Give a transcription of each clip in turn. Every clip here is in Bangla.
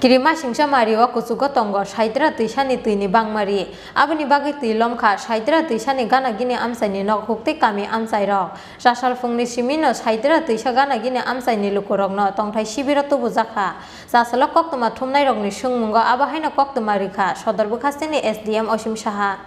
Kirimasingsa Mario Kwchugo Tongo Saidra Twisani Twini Bangmari Aboni Bagi Lomkha Saidra Twisani Gana Gini Amsaini Nok Hukte Kami Amsai Rok Sasal Fungni Simino Saidra Twisha Gana Gini Amsaini Lukurok No Tongthai Sibira Tubuzakha Sasalo Koktuma Thumnai Rokni Sungmungo Abahaina Koktuma Rikha Sadar Bukhastini SDM Ashim Saha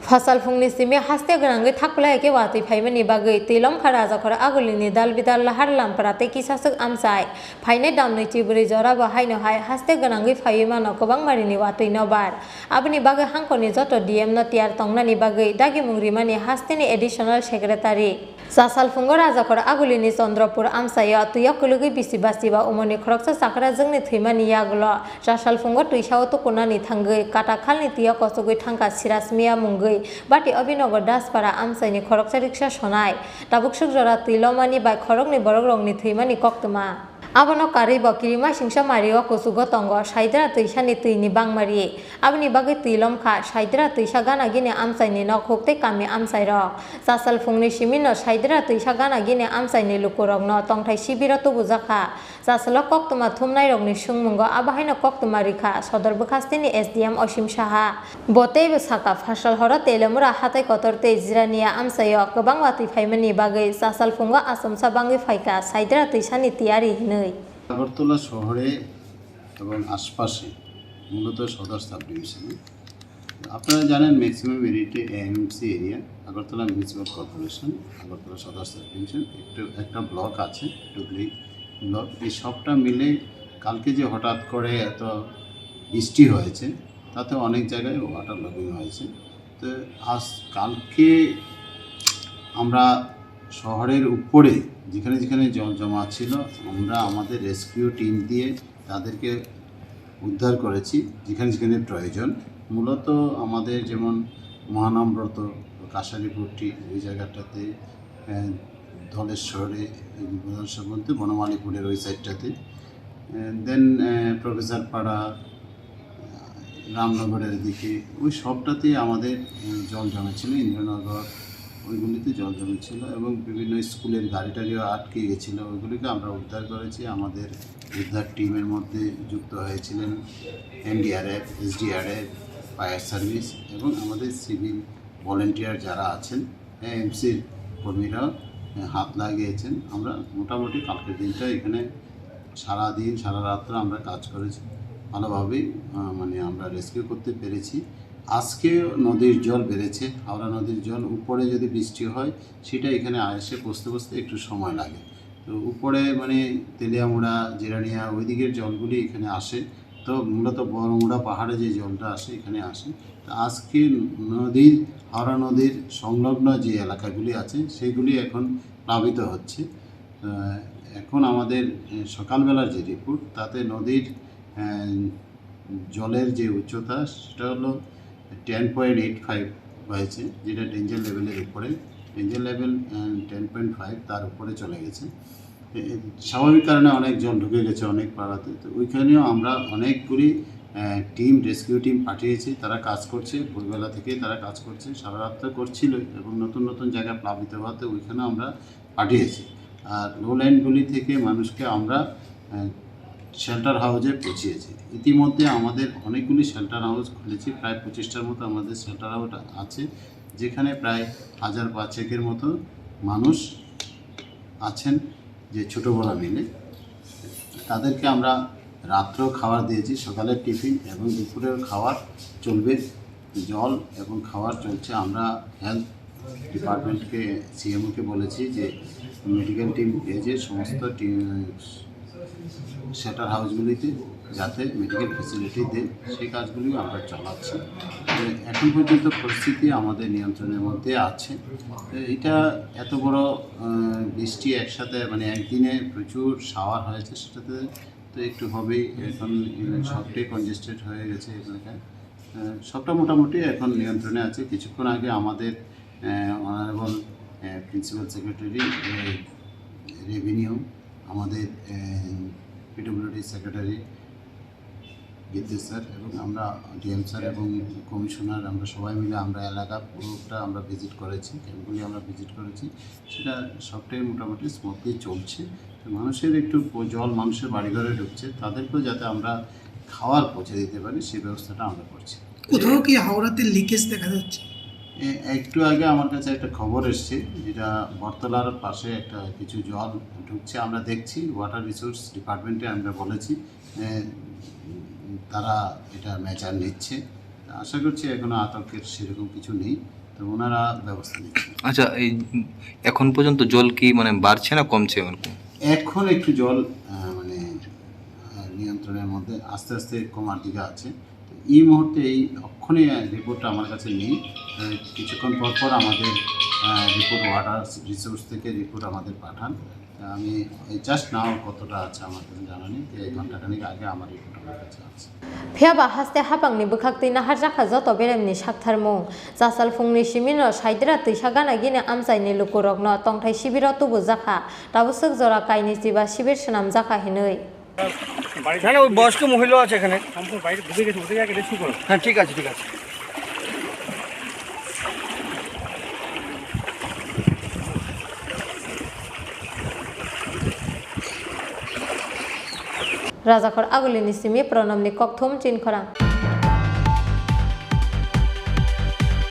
Fasal Fungni Simi Haste Grangi Thakula Ke Wati Paimani Bagi Tilom Kharaza Khora Agulini Dal Bidal Lahar Lamprate Kisasuk Amsai Paine Damni Tiburi Jora Bahaino Hai Haste Grangi Faima no Bangmari-ni Wati no bar Abni Bagi Hankoni Zoto DM no Tiar Tongnani Bagi Dagi Mungrimani Hastini Additional Secretary Sasal Fungo Raza Khora Agulini Sondrapur Amsaya Tuyakulugi Bisi Basiba Umoni Kroksa Sakra Zungni Thimani Yaglo Sasal Fungo Tuishao Tukunani Thangai Katakalni Tuyakosugui Thangka Sirasmia Mungai Bati Abhinagar Daspara Amsaini Khoroksa Riksha Sonai Tabuksuk Jora Tilomani by Khorokni Borogrongni Thimani Koktuma Abono Karibo Kirimasingsa Mario Kwchugo Tongo Saidra Twisani Twini Bangmari Abni Bagi Lomkha Saidra Twisha Gana Gini Amsaini Nok Hukte Kami Amsai Rok Sasal Fungni Simino Saidra Twisha Gana Gini Amsaini Lukurok No Tongthai Sibira Tubuzakha Sasalo Koktuma Thumnai Rokni Sungmungo Abahaina Koktuma Rikha Sadar Bukhastini SDM Ashim Saha Botei Saka Fasal Hora Telemura Hatai Kotorte Jirania Amsayo Gobang Wati Faimani Bagi Sasal Fungo Asamsa Bangi Faika Saidra Twisani Tiari Agartala শহরে এবং আশপাশে মূলত সদর সাব ডিভিশনে আপনারা জানেন ম্যাক্সিমাম এরিয়াতে AMC area Agartala municipal corporation Agartala সদর সাব ডিভিশন একটা ব্লক আছে ডুবলি ব্লক এই সবটা মিলে কালকে যে হঠাৎ করে এত বৃষ্টি হয়েছে তাতে অনেক জায়গায় ওয়াটার লবিং হয়েছে তো কালকে আমরা শহরের উপরে যেখানে যেখানে জল জমা ছিল আমরা আমাদের রেস্কিউ টিম দিয়ে তাদেরকে উদ্ধার করেছি যেখানে যেখানে প্রয়োজন মূলত আমাদের যেমন মহানামব্রত কাশারিপট্টি ওই জায়গাটাতে ধলেশ্বরে বলতে বনমালীপুরের ওই সাইডটাতে দেন প্রফেসর পাড়া রামনগরের দিকে ওই সবটাতে আমাদের জল জমেছিল ইন্দ্রনগর ওইগুলিতে জল জমেছিল এবং বিভিন্ন স্কুলের গাড়ি টাড়িও আটকে গেছিলো ওইগুলিকে আমরা উদ্ধার করেছি আমাদের উদ্ধার টিমের মধ্যে যুক্ত হয়েছিলেন এনডিআরএফ এসডিআরএফ ফায়ার সার্ভিস এবং আমাদের সিভিল ভলেন্টিয়ার যারা আছেন এএমসির কর্মীরাও হাত লাগিয়েছেন আমরা মোটামুটি কালকের দিনটা এখানে সারাদিন সারা রাত্র আমরা কাজ করেছি ভালোভাবেই মানে আমরা রেস্কিউ করতে পেরেছি আজকে নদীর জল বেড়েছে হাওড়া নদীর জল উপরে যদি বৃষ্টি হয় সেটা এখানে এসে পৌঁছতে একটু সময় লাগে তো উপরে মানে তেলিয়ামুড়া জিরানিয়া ওই দিকের জলগুলি এখানে আসে তো মূলত বড়মুড়া পাহাড়ে যে জলটা আসে এখানে আসে তো আজকে নদীর হাওড়া নদীর সংলগ্ন যে এলাকাগুলি আছে সেগুলি এখন প্লাবিত হচ্ছে এখন আমাদের সকালবেলার যে রিপোর্ট তাতে নদীর জলের যে উচ্চতা সেটা হলো 10.85 হয়েছে যেটা ডেঞ্জার লেভেলের উপরে ডেঞ্জার লেভেল 10.5 তার উপরে চলে গেছে স্বাভাবিক কারণে অনেক জল ঢুকে গেছে অনেক পাড়াতে তো ওইখানেও আমরা অনেকগুলি টিম রেস্কিউ টিম পাঠিয়েছি তারা কাজ করছে ভোরবেলা থেকেই তারা কাজ করছে সারা রাত্রে করছিল এবং নতুন নতুন জায়গায় প্লাবিত হওয়াতে ওইখানে আমরা পাঠিয়েছি আর লোল্যান্ডগুলি থেকে মানুষকে আমরা শেল্টার হাউসে পৌঁছিয়েছি ইতিমধ্যে আমাদের অনেকগুলি শেল্টার হাউস খুলেছি প্রায় 25টার মতো আমাদের শেল্টার হাউস আছে যেখানে প্রায় 1000-500 মতো মানুষ আছেন যে ছোটো বড় মিলে তাদেরকে আমরা রাত্র খাবার দিয়েছি সকালের টিফিন এবং দুপুরের খাবার চলবে জল এবং খাবার চলছে আমরা হেলথ ডিপার্টমেন্টকে সিএমওকে বলেছি যে মেডিকেল টিম পেয়েছে সমস্ত শেল্টার হাউসগুলিতে যাতে মেডিকেল ফ্যাসিলিটি দেন সেই কাজগুলিও আমরা চালাচ্ছি এখন পর্যন্ত পরিস্থিতি আমাদের নিয়ন্ত্রণের মধ্যে আছে এটা এত বড় বৃষ্টি একসাথে মানে একদিনে প্রচুর শাওয়ার হয়েছে সেটাতে তো একটু হবেই এখন সবটাই কনজেস্টেড হয়ে গেছে এলাকায় সবটা মোটামুটি এখন নিয়ন্ত্রণে আছে কিছুক্ষণ আগে আমাদের অনারেবল প্রিন্সিপাল সেক্রেটারি রেভিনিউ আমাদের পিডব্লিউডি সেক্রেটারি বিদ্যুৎ স্যার এবং আমরা ডিএম স্যার এবং কমিশনার আমরা সবাই মিলে আমরা এলাকা পুরোটা আমরা ভিজিট করেছি ক্যাম্পগুলি আমরা ভিজিট করেছি সেটা সবটাই মোটামুটি স্মুথলি চলছে মানুষের একটু জল মানুষের বাড়িঘরে ঢুকছে তাদেরকেও যাতে আমরা খাওয়ার পৌঁছে দিতে পারি সেই ব্যবস্থাটা আমরা করছি। কোথাও কি হাওড়াতে লিকেজ দেখা যাচ্ছে? একটু আগে আমার কাছে একটা খবর এসছে, যেটা বটতলার পাশে একটা কিছু জল ঢুকছে। আমরা দেখছি, ওয়াটার রিসোর্স ডিপার্টমেন্টে আমরা বলেছি, তারা এটা মেজার নিচ্ছে। আশা করছি এখনো আতঙ্কের সেরকম কিছু নেই, তো ওনারা ব্যবস্থা নিচ্ছেন। আচ্ছা, এই এখন পর্যন্ত জল কি মানে বাড়ছে না কমছে? এখন একটু জল মানে নিয়ন্ত্রণের মধ্যে আস্তে আস্তে কমার দিকে আছে। তো এই মুহূর্তে এই অক্ষণে রিপোর্টটা আমার কাছে নেই। কিছুক্ষণ পর পর আমাদের রিপোর্ট ওয়াটার রিসোর্স থেকে রিপোর্ট আমাদের পাঠান। আমি জাস্ট নাও কতটা আছে আমার কাছে জানা নেই, ঘন্টাখানিক আগে আমার রিপোর্ট আমার কাছে আছে। ফিয়াবা হাসতে হাপাংনি বখাকতै নাহার জাখা যত বেরেমনি সাকথারমুং জাসাল ফুংनि सिमिनो साइद्रा तैसा गाना गिने आमसाइनि लुकुरकनो तंथाइ शिबिराव तुबु जाखा दाबो सोक जरा काइनि जिबा शिबिर सोनाम जाखा हिनै না না ওই বয়স্ক মহিলা আছে এখানে, সম্পূর্ণ বাইরে ঢুকে গেছে, ওদের আগে রেস্কিউ করো। হ্যাঁ ঠিক আছে ঠিক আছে। राजाखर आगुलिनि सिमि प्रनमनि ककथुम चिन खरां।